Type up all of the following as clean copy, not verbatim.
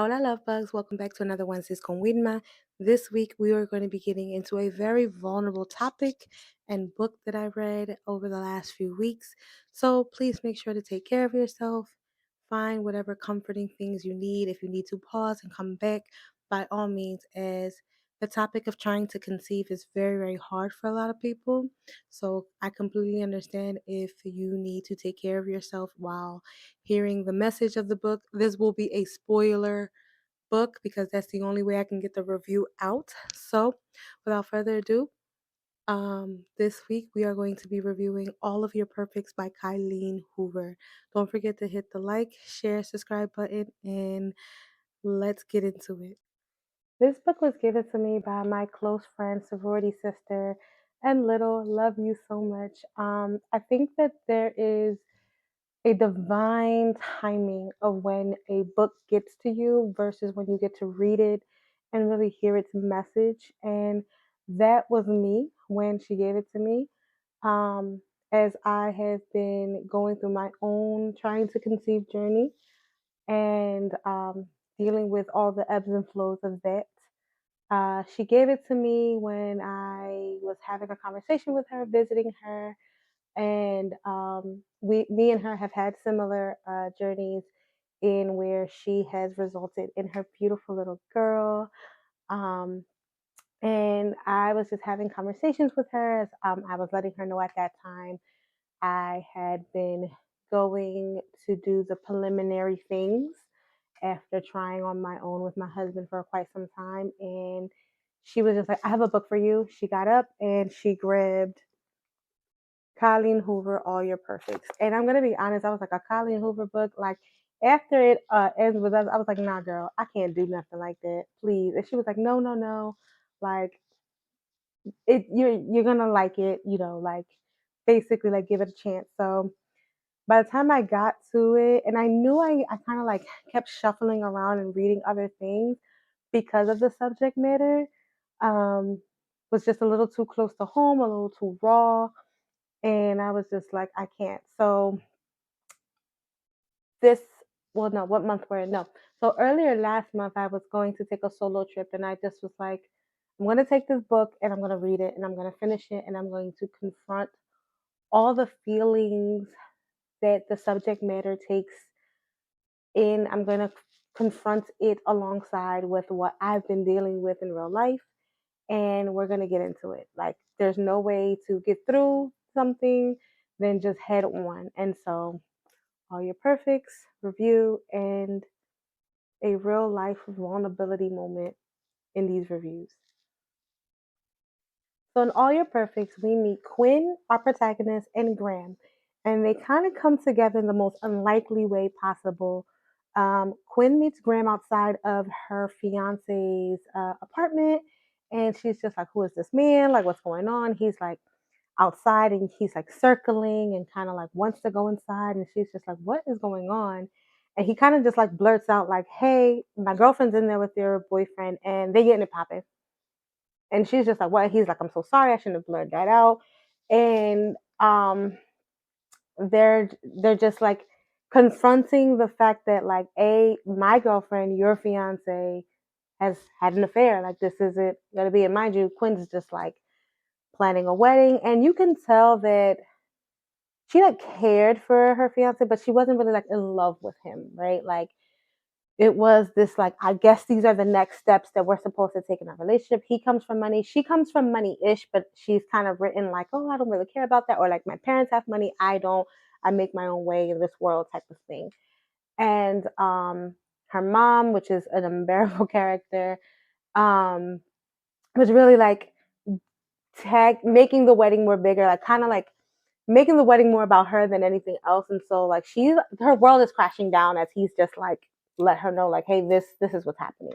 Hola, love bugs. Welcome back to another Wednesdays con Wilma. This week, we are going to be getting into a very vulnerable topic and book that I read over the last few weeks. So please make sure to take care of yourself. Find whatever comforting things you need. If you need to pause and come back, by all means, as the topic of trying to conceive is very, very hard for a lot of people. So I completely understand if you need to take care of yourself while hearing the message of the book. This will be a spoiler book because that's the only way I can get the review out. So, without further ado, this week we are going to be reviewing All of Your Perfects by Colleen Hoover. Don't forget to hit the like, share, subscribe button, and let's get into it. This book was given to me by my close friend, sorority sister, and little. Love you so much. I think that there is a divine timing of when a book gets to you versus when you get to read it and really hear its message. And that was me when she gave it to me. Um, as I have been going through my own trying to conceive journey and dealing with all the ebbs and flows of that. She gave it to me when I was having a conversation with her, visiting her, and me and her have had similar journeys in where she has resulted in her beautiful little girl. Um, and I was just having conversations with her as I was letting her know at that time I had been going to do the preliminary things after trying on my own with my husband for quite some time. And she was just like, I have a book for you. She got up and she grabbed Colleen Hoover, All Your Perfects. And I'm gonna be honest, I was like a Colleen Hoover book. Like after it ends with us, I was like, nah, girl, I can't do nothing like that, please. And she was like, no, no, no, like you're gonna like it, like basically like give it a chance. So by the time I got to it, and I knew I kind of like kept shuffling around and reading other things because of the subject matter, um, was just a little too close to home, a little too raw, and I was just like, I can't. So this, well, no, what month were it? No. So earlier last month, I was going to take a solo trip, and I just was like, I'm going to take this book and I'm going to read it and I'm going to finish it and I'm going to confront all the feelings that the subject matter takes in. I'm going to confront it alongside with what I've been dealing with in real life, and we're going to get into it. Like, there's no way to get through something than just head on. And so, all your perfects, review, and a real life vulnerability moment in these reviews. So, in All Your Perfects, we meet Quinn, our protagonist, and Graham, and they kind of come together in the most unlikely way possible. Quinn meets Graham outside of her fiance's apartment, and she's just like, "Who is this man? Like, what's going on?" He's like outside, and he's like circling and kind of like wants to go inside, and she's just like, "What is going on?" And he kind of just like blurts out like, "Hey, my girlfriend's in there with your boyfriend, and they getting it popping." And she's just like, what? He's like, I'm so sorry, I shouldn't have blurred that out. And they're just like confronting the fact that like, a my girlfriend, your fiance, has had an affair. Like, this isn't gonna be. And mind you, Quinn's just like planning a wedding, and you can tell that she like cared for her fiance, but she wasn't really like in love with him, right? Like, it was this like, I guess these are the next steps that we're supposed to take in our relationship. He comes from money, she comes from money-ish, but she's kind of written like, oh, I don't really care about that, or like, my parents have money, I don't, I make my own way in this world type of thing. And her mom, which is an unbearable character, um was really like tag making the wedding more bigger, like kind of like making the wedding more about her than anything else. And so like, she's her world is crashing down as he's just like let her know like, hey, this is what's happening.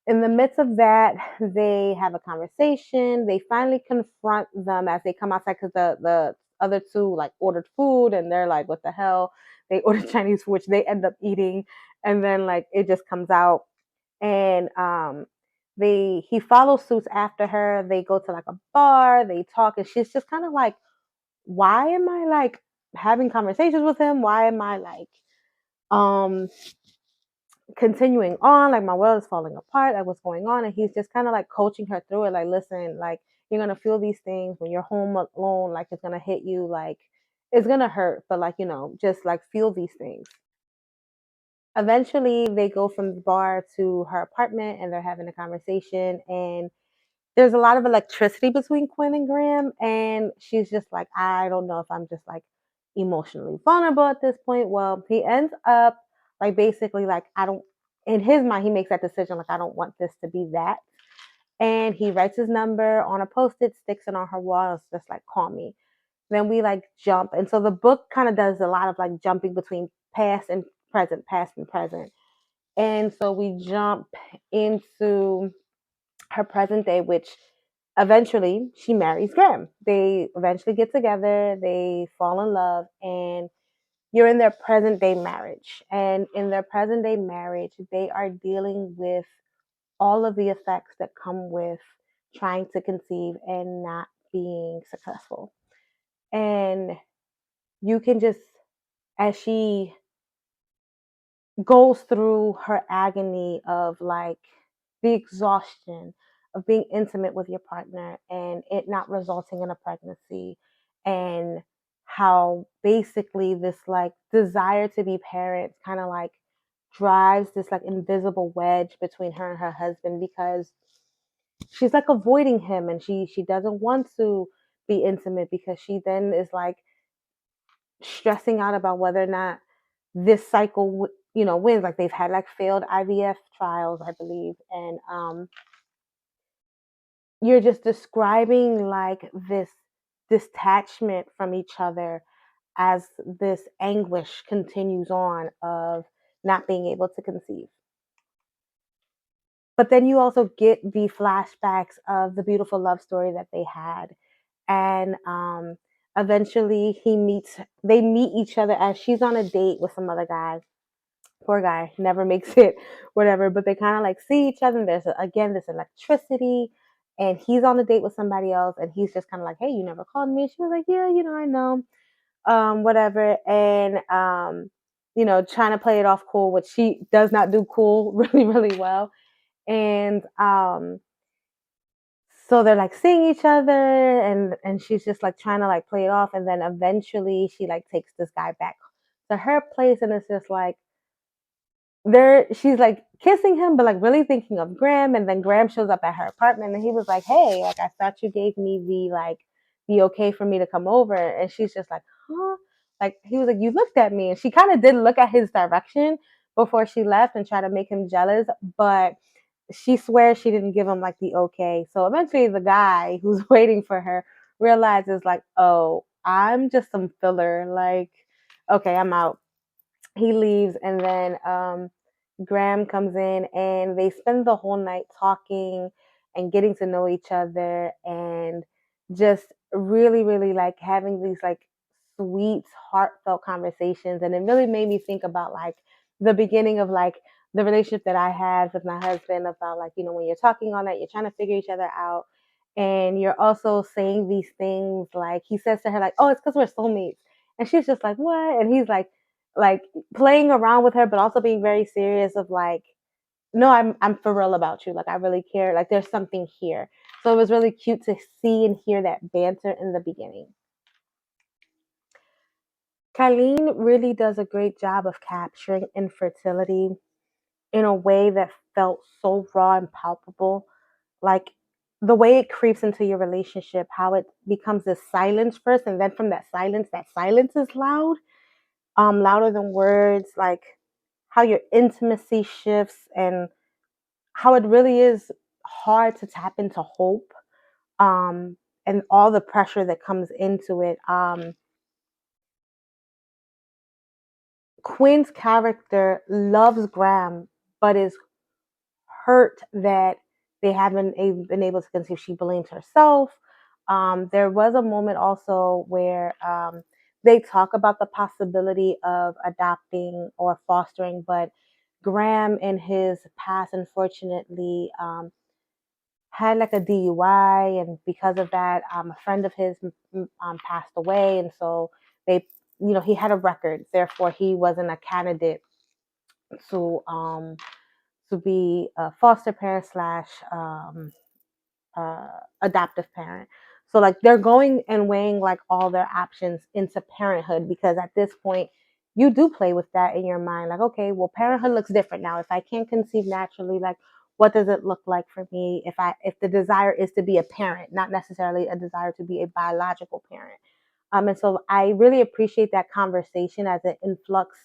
In the midst of that, they have a conversation. They finally confront them as they come outside because the other two like ordered food and they're like, what the hell? They ordered Chinese food, which they end up eating, and then like it just comes out, and they he follows suits after her. They go to like a bar, they talk, and she's just kind of like, why am I like having conversations with him? Why am I like um continuing on, like my world is falling apart, like what's going on, and he's just kind of like coaching her through it, like listen, like you're gonna feel these things when you're home alone, like it's gonna hit you, like it's gonna hurt, but like just like feel these things. Eventually they go from the bar to her apartment and they're having a conversation, and there's a lot of electricity between Quinn and Graham, and she's just like, I don't know if I'm just like emotionally vulnerable at this point. Well, he ends up like basically like I don't in his mind he makes that decision like I don't want this to be that. And he writes his number on a post-it, sticks it on her wall, it's just like call me. Then we like jump. And so the book kind of does a lot of like jumping between past and present, past and present. And so we jump into her present day, which eventually she marries Graham. They eventually get together, they fall in love, and you're in their present day marriage. And in their present day marriage, they are dealing with all of the effects that come with trying to conceive and not being successful. And you can just, as she goes through her agony of like the exhaustion of being intimate with your partner and it not resulting in a pregnancy, and how basically this like desire to be parents kind of like drives this like invisible wedge between her and her husband, because she's like avoiding him and she doesn't want to be intimate because she then is like stressing out about whether or not this cycle wins. Like they've had like failed IVF trials, I believe, and you're just describing like this detachment from each other as this anguish continues on of not being able to conceive. But then you also get the flashbacks of the beautiful love story that they had, and eventually they meet each other as she's on a date with some other guy. Poor guy never makes it, whatever, but they kind of like see each other, and there's again this electricity, and he's on a date with somebody else, and he's just kind of like, hey, you never called me. She was like, yeah, I know, whatever, and trying to play it off cool, which she does not do cool really really well. And so they're like seeing each other, and she's just like trying to like play it off, and then eventually she like takes this guy back to her place, and it's just like she's like kissing him but like really thinking of Graham, and then Graham shows up at her apartment and he was like, hey, like I thought you gave me the okay for me to come over. And she's just like, huh? Like he was like, you looked at me, and she kind of did look at his direction before she left and try to make him jealous, but she swears she didn't give him like the okay. So eventually the guy who's waiting for her realizes like, oh, I'm just some filler, like okay, I'm out. He leaves, and then Graham comes in and they spend the whole night talking and getting to know each other, and just really really like having these like sweet heartfelt conversations. And it really made me think about like the beginning of like the relationship that I had with my husband, about like when you're talking all night, you're trying to figure each other out, and you're also saying these things, like he says to her like, oh, it's because we're soulmates, and she's just like, what? And he's like playing around with her, but also being very serious of like, no, I'm for real about you. Like I really care. Like there's something here. So it was really cute to see and hear that banter in the beginning. Colleen really does a great job of capturing infertility in a way that felt so raw and palpable. Like the way it creeps into your relationship, how it becomes this silence first, and then from that silence is loud, louder than words, like how your intimacy shifts, and how it really is hard to tap into hope, um, and all the pressure that comes into it. Quinn's character loves Graham, but is hurt that they haven't been able to conceive. She blames herself. There was a moment also where they talk about the possibility of adopting or fostering, but Graham, in his past, unfortunately, had like a DUI, and because of that, a friend of his passed away, and so they, he had a record. Therefore, he wasn't a candidate to be a foster parent slash adoptive parent. So like they're going and weighing like all their options into parenthood, because at this point you do play with that in your mind. Like, okay, well, parenthood looks different now. If I can't conceive naturally, like what does it look like for me if the desire is to be a parent, not necessarily a desire to be a biological parent. And so I really appreciate that conversation as it influx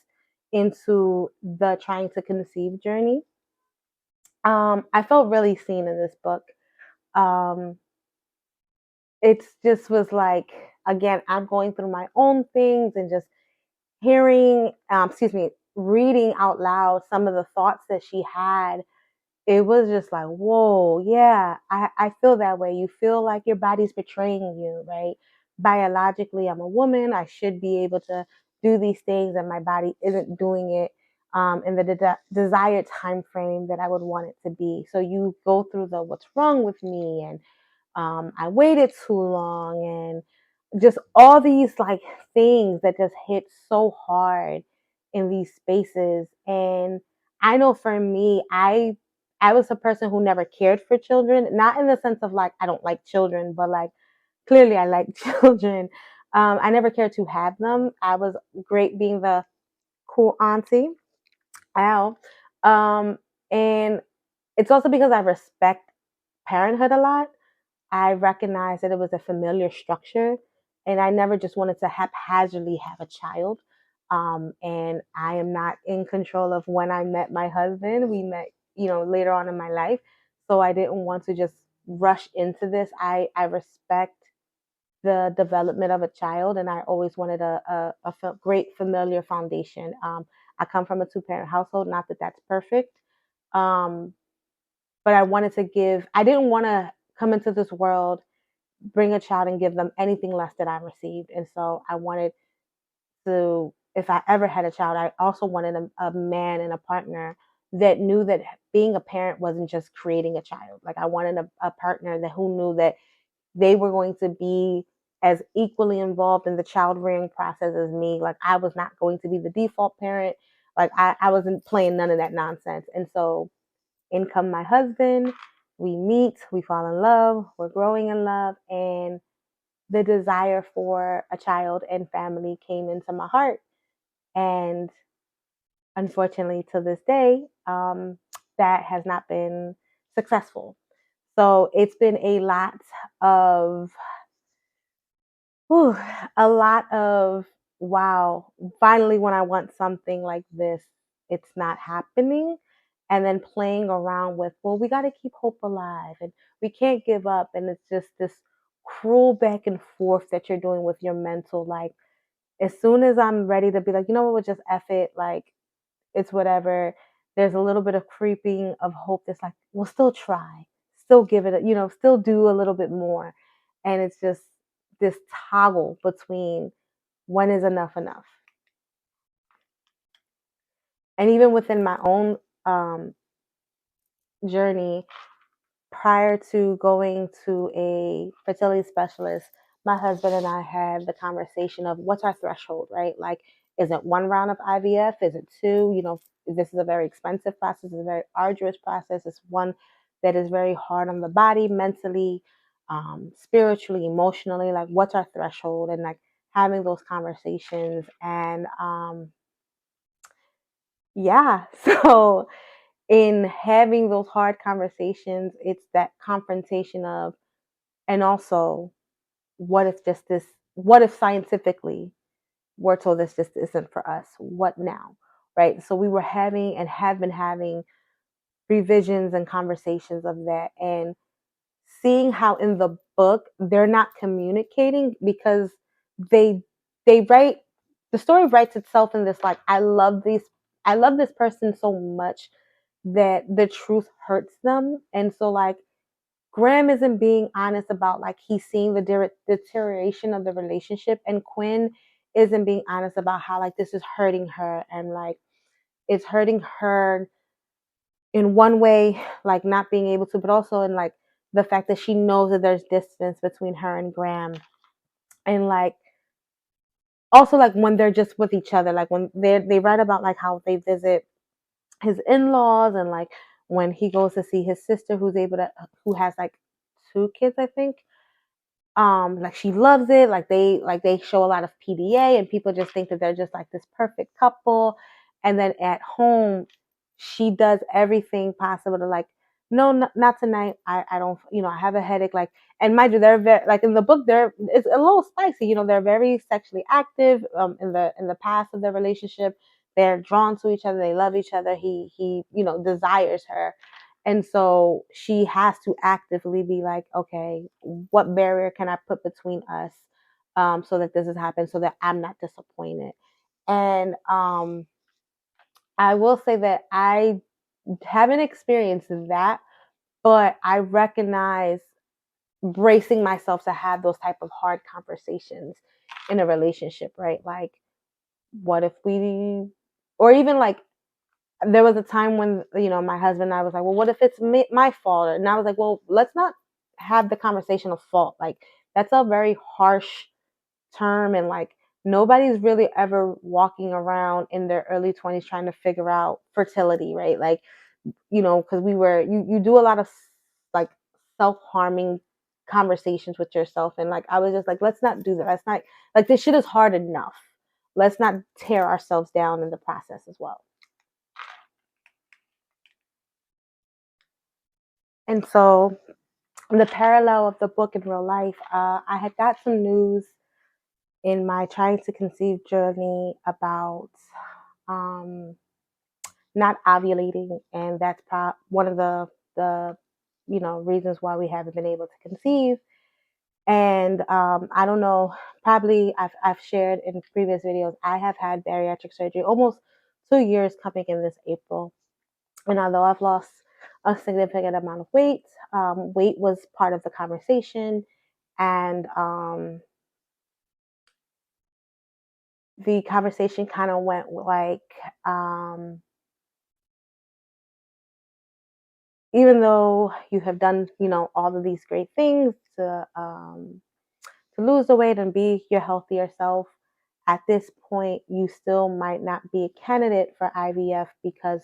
into the trying to conceive journey. I felt really seen in this book. Um, it's just was like, again, I'm going through my own things and just reading out loud some of the thoughts that she had. It was just like, whoa, yeah, I feel that way. You feel like your body's betraying you, right? Biologically, I'm a woman. I should be able to do these things, and my body isn't doing it in the desired time frame that I would want it to be. So you go through the what's wrong with me, and I waited too long, and just all these like things that just hit so hard in these spaces. And I know for me, I was a person who never cared for children, not in the sense of like I don't like children, but like clearly I like children. I never cared to have them. I was great being the cool auntie. Ow. And it's also because I respect parenthood a lot. I recognized that it was a familiar structure, and I never just wanted to haphazardly have a child. And I am not in control of when I met my husband. We met, later on in my life. So I didn't want to just rush into this. I respect the development of a child, and I always wanted a great familiar foundation. I come from a two-parent household, not that that's perfect. Um, but I didn't want to come into this world, bring a child, and give them anything less that I received. And so I wanted to, if I ever had a child, I also wanted a man and a partner that knew that being a parent wasn't just creating a child. Like I wanted a partner that who knew that they were going to be as equally involved in the child rearing process as me. Like I was not going to be the default parent. Like I wasn't playing none of that nonsense. And so in come my husband, we meet, we fall in love, we're growing in love, and the desire for a child and family came into my heart. And unfortunately, to this day, that has not been successful. So it's been of, whew, a lot of, wow, finally, when I want something like this, it's not happening. And then playing around with, well, we got to keep hope alive and we can't give up. And it's just this cruel back and forth that you're doing with your mental. Like, as soon as I'm ready to be like, you know what, we'll just F it, like, it's whatever, there's a little bit of creeping of hope that's like, we'll still try, still give it, still do a little bit more. And it's just this toggle between when is enough. And even within my own um, journey, prior to going to a fertility specialist, my husband and I had the conversation of what's our threshold, right? Like, is it one round of IVF? Is it two? This is a very expensive process, it's a very arduous process. It's one that is very hard on the body, mentally, spiritually, emotionally. Like, what's our threshold? And like having those conversations. And yeah, so in having those hard conversations, it's that confrontation of, and also, what if scientifically we're told this just isn't for us? What now? Right? So we were having and have been having revisions and conversations of that, and seeing how in the book they're not communicating because they they write the story writes itself in this like, I love this person so much that the truth hurts them. And so like Graham isn't being honest about like he's seeing the deterioration of the relationship, and Quinn isn't being honest about how like this is hurting her, and like it's hurting her in one way, like not being able to, but also in like the fact that she knows that there's distance between her and Graham. And like also like when they're just with each other, like when they write about like how they visit his in-laws, and like when he goes to see his sister who has like two kids, I think. Like she loves it. Like they show a lot of PDA, and people just think that they're just like this perfect couple. And then at home, she does everything possible to like, no, not tonight. I don't, I have a headache. Like, and mind you, they're very, like in the book, it's a little spicy. They're very sexually active. In the past of their relationship, they're drawn to each other. They love each other. He desires her. And so she has to actively be like, okay, what barrier can I put between us, so that this has happened, so that I'm not disappointed. And I will say that I haven't experienced that, but I recognize bracing myself to have those type of hard conversations in a relationship, right? Like, what if we, or even like, there was a time when my husband and I was like, well, what if it's my fault? And I was like, well, let's not have the conversation of fault. Like, that's a very harsh term, and like nobody's really ever walking around in their early 20s trying to figure out fertility, right? Like, because you do a lot of like self-harming conversations with yourself, and like I was just like, let's not do that. Let's not, like, this shit is hard enough. Let's not tear ourselves down in the process as well. And so the parallel of the book in real life, I had got some news in my trying to conceive journey about um, not ovulating, and that's one of the reasons why we haven't been able to conceive. And I don't know, probably I've shared in previous videos, I have had bariatric surgery almost 2 years coming in this April. And although I've lost a significant amount of weight, weight was part of the conversation. And the conversation kind of went like, um, even though you have done, all of these great things to lose the weight and be your healthier self, at this point, you still might not be a candidate for IVF because,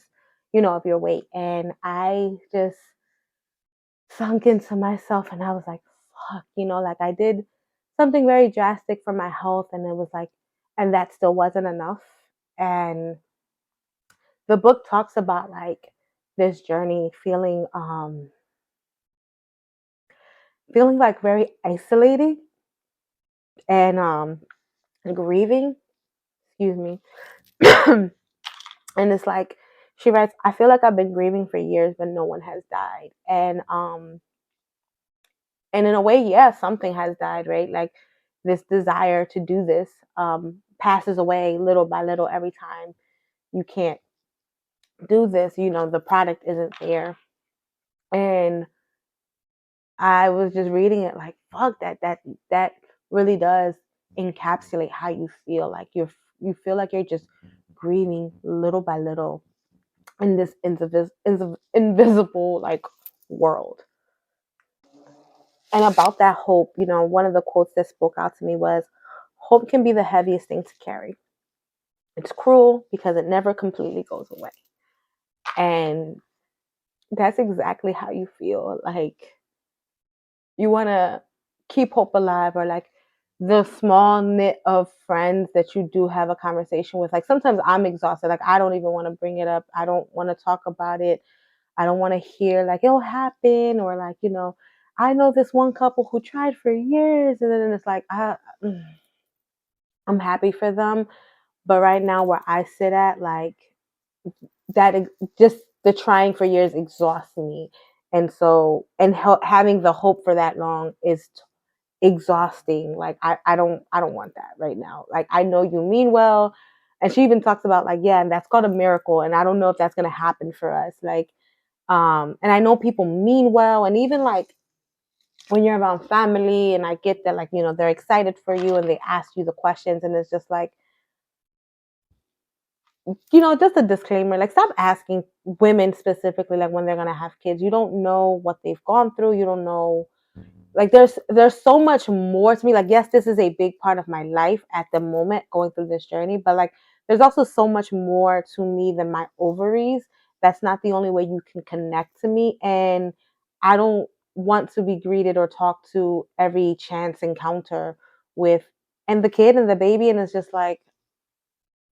of your weight. And I just sunk into myself, and I was like, fuck, like I did something very drastic for my health, and it was like, and that still wasn't enough. And the book talks about like this journey, feeling like very isolating and grieving, excuse me. And it's like, she writes, I feel like I've been grieving for years but no one has died. And in a way, yeah, something has died, right? Like, this desire to do this passes away little by little every time you can't do this. The product isn't there. And I was just reading it like, fuck, that really does encapsulate how you feel. Like, you feel like you're just grieving little by little in this invisible like world. And about that hope, one of the quotes that spoke out to me was, hope can be the heaviest thing to carry. It's cruel because it never completely goes away. And that's exactly how you feel. Like, you want to keep hope alive, or like the small knit of friends that you do have a conversation with. Like, sometimes I'm exhausted. Like, I don't even want to bring it up. I don't want to talk about it. I don't want to hear like it'll happen, or like, I know this one couple who tried for years, and then it's like, I'm happy for them. But right now, where I sit at, like, that just the trying for years exhausts me. And so, and having the hope for that long is exhausting. Like, I don't want that right now. Like, I know you mean well. And she even talks about like, yeah, and that's called a miracle. And I don't know if that's going to happen for us. Like, and I know people mean well. And even like when you're around family, and I get that, like, they're excited for you and they ask you the questions, and it's just like, just a disclaimer, like, stop asking women specifically, like, when they're going to have kids. You don't know what they've gone through. You don't know, like, there's so much more to me. Like, yes, this is a big part of my life at the moment, going through this journey, but like, there's also so much more to me than my ovaries. That's not the only way you can connect to me. And I don't want to be greeted or talked to every chance encounter with and the kid and the baby. And it's just like,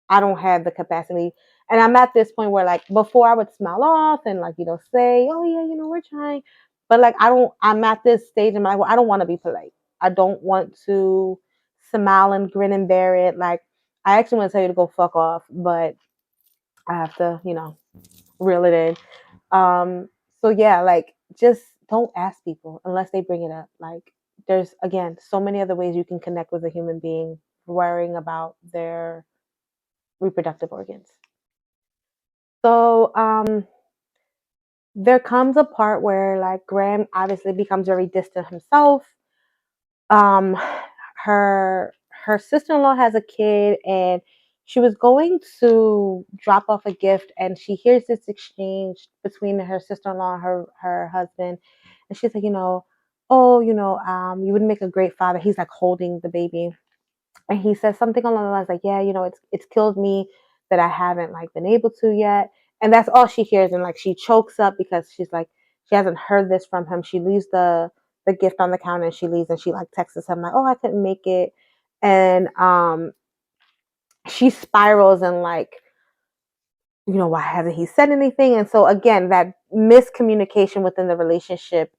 I don't have the capacity. And I'm at this point where like before I would smile off and like, say, oh yeah, we're trying. But like I'm at this stage in my life where I don't want to be polite. I don't want to smile and grin and bear it. Like I actually want to tell you to go fuck off, but I have to, reel it in. So yeah, like just don't ask people unless they bring it up. Like there's again so many other ways you can connect with a human being worrying about their reproductive organs. So there comes a part where like Graham obviously becomes very distant himself. Um, her sister-in-law has a kid, and she was going to drop off a gift, and she hears this exchange between her sister-in-law and her husband, and she's like, oh, you would make a great father. He's like holding the baby, and he says something along the lines like, yeah, it's killed me that I haven't like been able to yet. And that's all she hears, and like she chokes up because she's like she hasn't heard this from him. She leaves the gift on the counter and she leaves, and she like texts him like, oh, I couldn't make it. And she spirals and like, why hasn't he said anything? And so again, that miscommunication within the relationship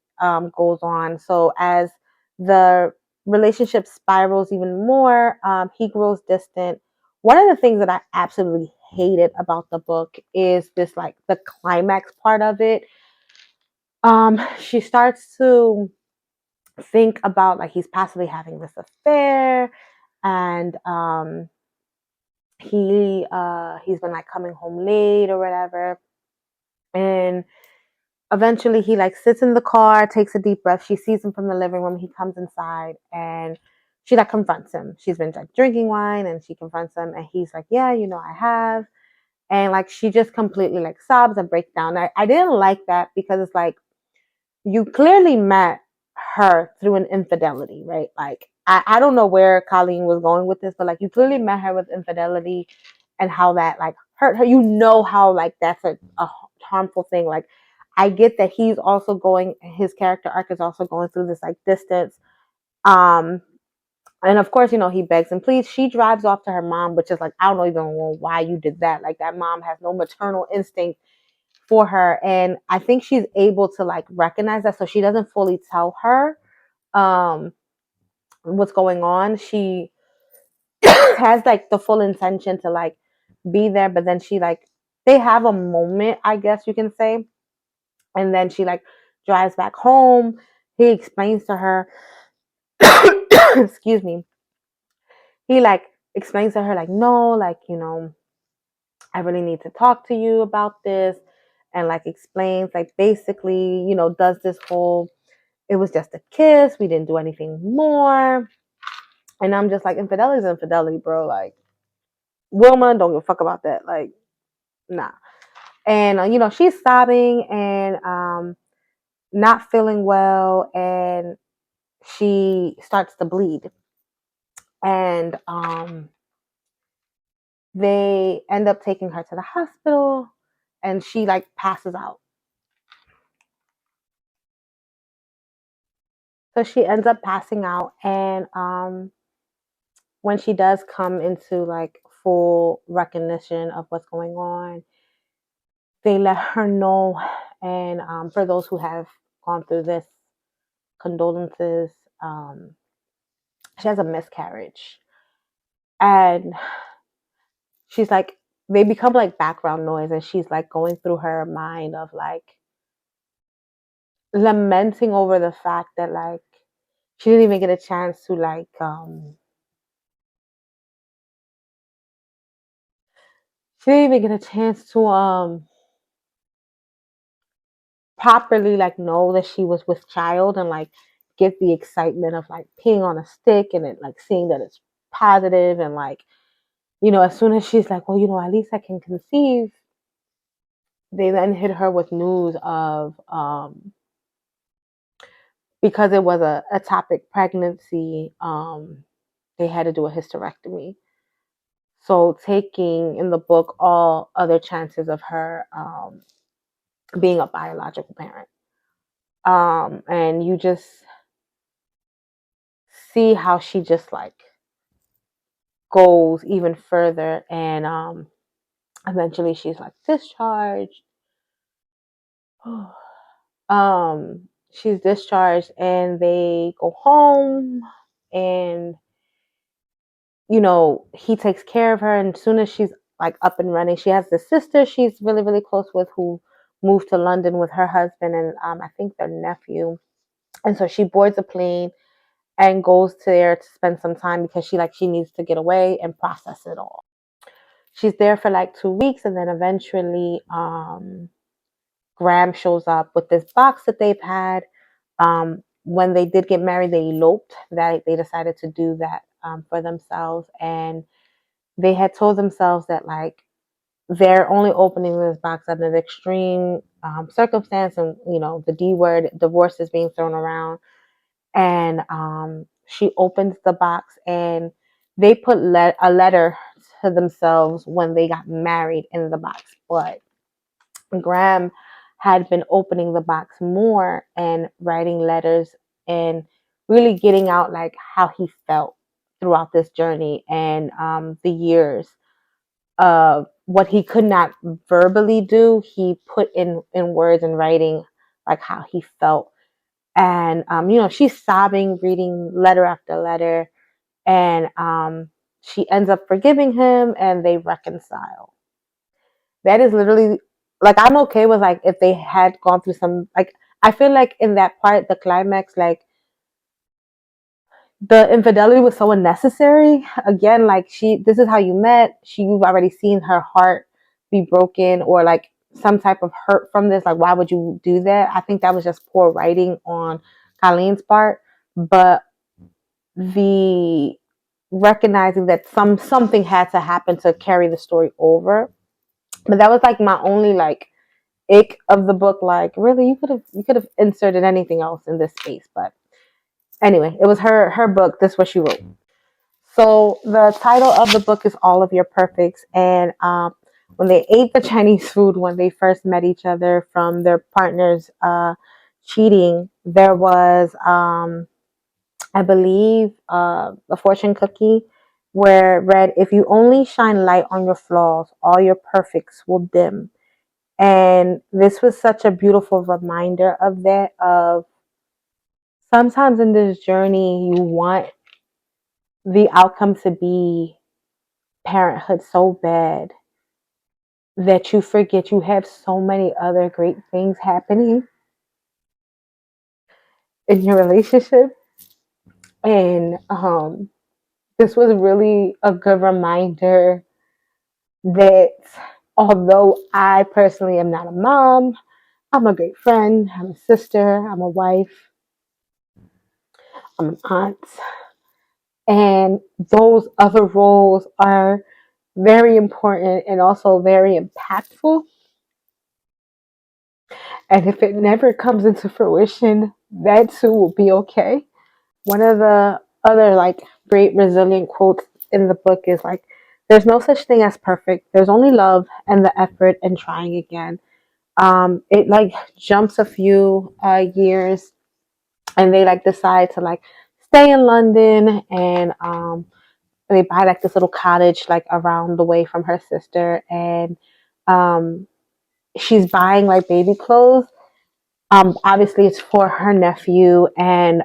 goes on. So as the relationship spirals even more, he grows distant. One of the things that I absolutely hated about the book is this like the climax part of it. She starts to think about like he's possibly having this affair, and he's been like coming home late or whatever. And eventually he like sits in the car, takes a deep breath. She sees him from the living room. He comes inside and she like confronts him. She's been like drinking wine, and she confronts him, and he's like, yeah, I have. And like she just completely like sobs and breaks down. I didn't like that because it's like you clearly met her through an infidelity, right? Like I don't know where Colleen was going with this, but like you clearly met her with infidelity and how that like hurt her. How like that's a harmful thing. Like I get that he's also his character arc is also going through this like distance. Um and of course, he begs and pleads. She drives off to her mom, which is like, I don't even know why you did that. Like that mom has no maternal instinct for her, and I think she's able to like recognize that, so she doesn't fully tell her um what's going on. She has like the full intention to like be there, but then she like they have a moment, I guess you can say, and then she like drives back home. He explains to her excuse me, he like explains to her like, no, like, I really need to talk to you about this, and like explains like basically, does this whole it was just a kiss, we didn't do anything more. And I'm just like, infidelity is infidelity, bro. Like Wilma, don't give a fuck about that. Like, nah. And she's sobbing and not feeling well, and she starts to bleed. And they end up taking her to the hospital, and she like passes out. So she ends up passing out, and when she does come into like full recognition of what's going on, they let her know. And for those who have gone through this, condolences. Um, she has a miscarriage, and she's like, they become like background noise, and she's like going through her mind of like lamenting over the fact that like she didn't even get a chance to like she didn't even get a chance to properly like know that she was with child, and like get the excitement of like peeing on a stick, and it like seeing that it's positive, and like as soon as she's like, well, at least I can conceive, they then hit her with news of because it was a ectopic pregnancy, they had to do a hysterectomy. So taking in the book all other chances of her being a biological parent. And you just see how she just like goes even further, and eventually she's like discharged. She's discharged and they go home, and he takes care of her, and as soon as she's like up and running, she has this sister she's really, really close with who moved to London with her husband and I think their nephew. And so she boards a plane and goes to there to spend some time because she needs to get away and process it all. She's there for like 2 weeks, and then eventually Graham shows up with this box that they've had. When they did get married, they eloped. That they decided to do that for themselves, and they had told themselves that like they're only opening this box under the extreme circumstance, and the D word, divorce, is being thrown around. And she opens the box, and they put a letter to themselves when they got married in the box, but Graham had been opening the box more and writing letters and really getting out like how he felt throughout this journey and the years of what he could not verbally do. He put in words and writing like how he felt. And she's sobbing, reading letter after letter, and she ends up forgiving him, and they reconcile. That is literally like, I'm okay with like if they had gone through some like, I feel like in that part, the climax, like the infidelity was so unnecessary. Again, like this is how you met. You've already seen her heart be broken, or like some type of hurt from this. Like, why would you do that? I think that was just poor writing on Colleen's part. But the recognizing that something had to happen to carry the story over. But that was like my only like ick of the book. Like, really, you could have inserted anything else in this space. But anyway, it was her book. This is what she wrote. So the title of the book is All of Your Perfects. And when they ate the Chinese food when they first met each other from their partners cheating, there was I believe a fortune cookie where it read, "If you only shine light on your flaws, all your perfects will dim." And this was such a beautiful reminder of that, of sometimes in this journey, you want the outcome to be parenthood so bad that you forget you have so many other great things happening in your relationship. And this was really a good reminder that although I personally am not a mom, I'm a great friend, I'm a sister, I'm a wife, I'm an aunt. And those other roles are very important and also very impactful. And if it never comes into fruition, that too will be okay. One of the other like great resilient quotes in the book is like, "There's no such thing as perfect. There's only love and the effort and trying again." It like jumps a few years, and they like decide to like stay in London, and they buy like this little cottage like around the way from her sister, and um, she's buying like baby clothes. Obviously, it's for her nephew, and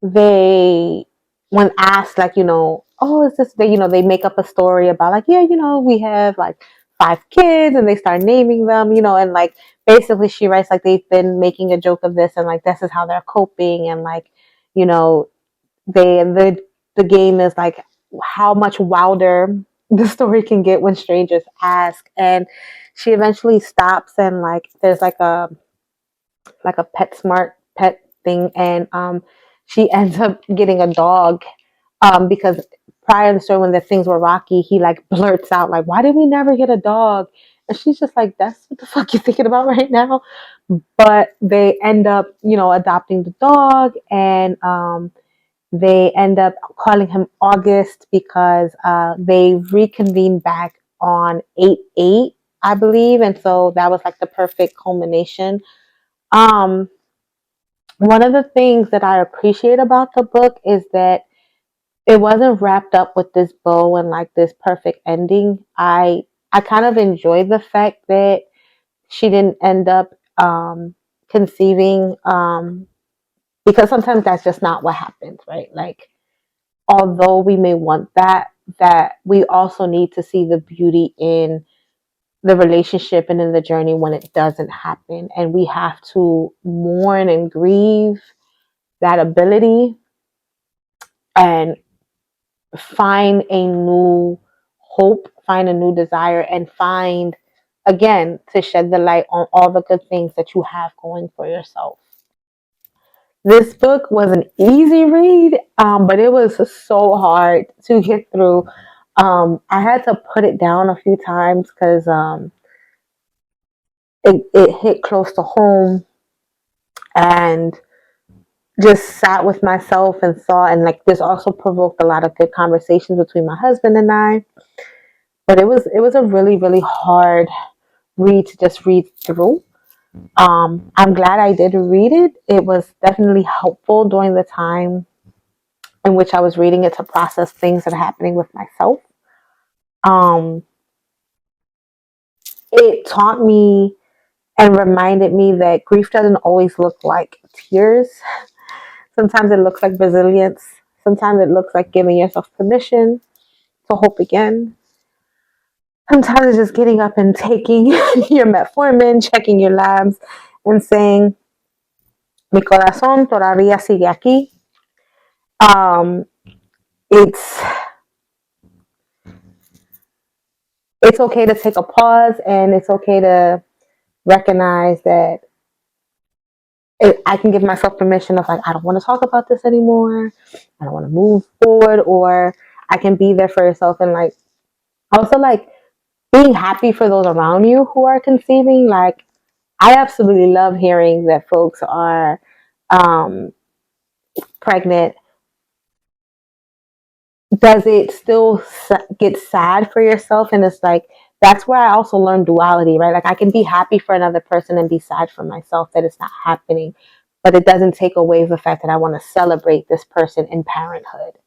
they, when asked, like, "Oh, is this?" They make up a story about like, "Yeah, we have like 5 kids," and they start naming them, and like basically she writes like they've been making a joke of this, and like this is how they're coping, and like, you know, the game is like how much wilder the story can get when strangers ask. And she eventually stops, and like there's like a pet smart pet thing, and she ends up getting a dog, because prior to the story when the things were rocky, he like blurts out like, "Why did we never get a dog?" And she's just like, "That's what the fuck you thinking about right now?" But they end up adopting the dog, and They end up calling him August because they reconvened back on 8/8, I believe. And so that was like the perfect culmination. Um, One of the things that I appreciate about the book is that it wasn't wrapped up with this bow and like this perfect ending. I kind of enjoy the fact that she didn't end up conceiving, because sometimes that's just not what happens, right? Like, although we may want that, that we also need to see the beauty in the relationship and in the journey when it doesn't happen, and we have to mourn and grieve that ability and find a new hope, find a new desire, and find, again, to shed the light on all the good things that you have going for yourself. This book was an easy read, but it was so hard to get through. I had to put it down a few times because it hit close to home, and just sat with myself and thought, and like this also provoked a lot of good conversations between my husband and I. But it was a really really hard read to just read through. I'm glad I did read it. It was definitely helpful during the time in which I was reading it to process things that are happening with myself. Um, it taught me and reminded me that grief doesn't always look like tears. Sometimes it looks like resilience. Sometimes it looks like giving yourself permission to hope again. Sometimes it's just getting up and taking your metformin, checking your labs, and saying, "Mi corazón todavía sigue aquí." Um, it's it's okay to take a pause, and it's okay to recognize that I can give myself permission of like, I don't want to talk about this anymore. I don't want to move forward, or I can be there for yourself and like also like being happy for those around you who are conceiving. Like, I absolutely love hearing that folks are um, pregnant. Does it still get sad for yourself? And it's like, that's where I also learned duality, right? Like, I can be happy for another person and be sad for myself that it's not happening, but it doesn't take away the fact that I want to celebrate this person in parenthood.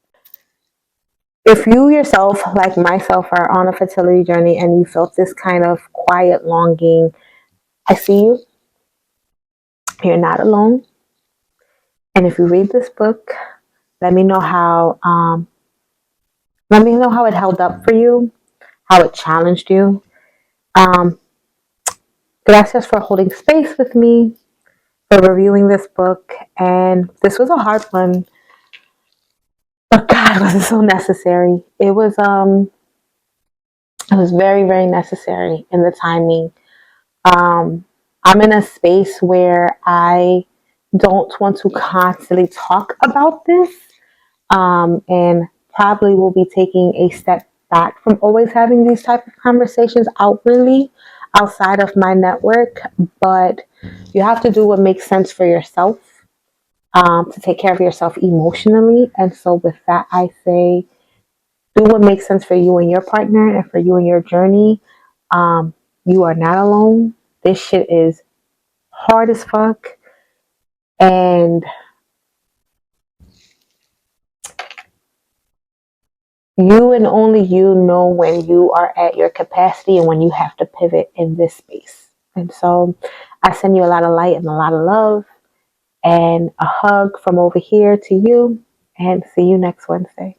If you yourself, like myself, are on a fertility journey and you felt this kind of quiet longing, I see you. You're not alone. And if you read this book, let me know how let me know how it held up for you, how it challenged you. Um, Gracias for holding space with me, for reviewing this book. And this was a hard one, but God, was it so necessary. It was very, very necessary in the timing. I'm in a space where I don't want to constantly talk about this, and probably will be taking a step back from always having these type of conversations outwardly outside of my network. But you have to do what makes sense for yourself, to take care of yourself emotionally. And so with that, I say, do what makes sense for you and your partner and for you and your journey. um, you are not alone. This shit is hard as fuck, and you and only you know when you are at your capacity and when you have to pivot in this space. And so I send you a lot of light and a lot of love and a hug from over here to you, and see you next Wednesday.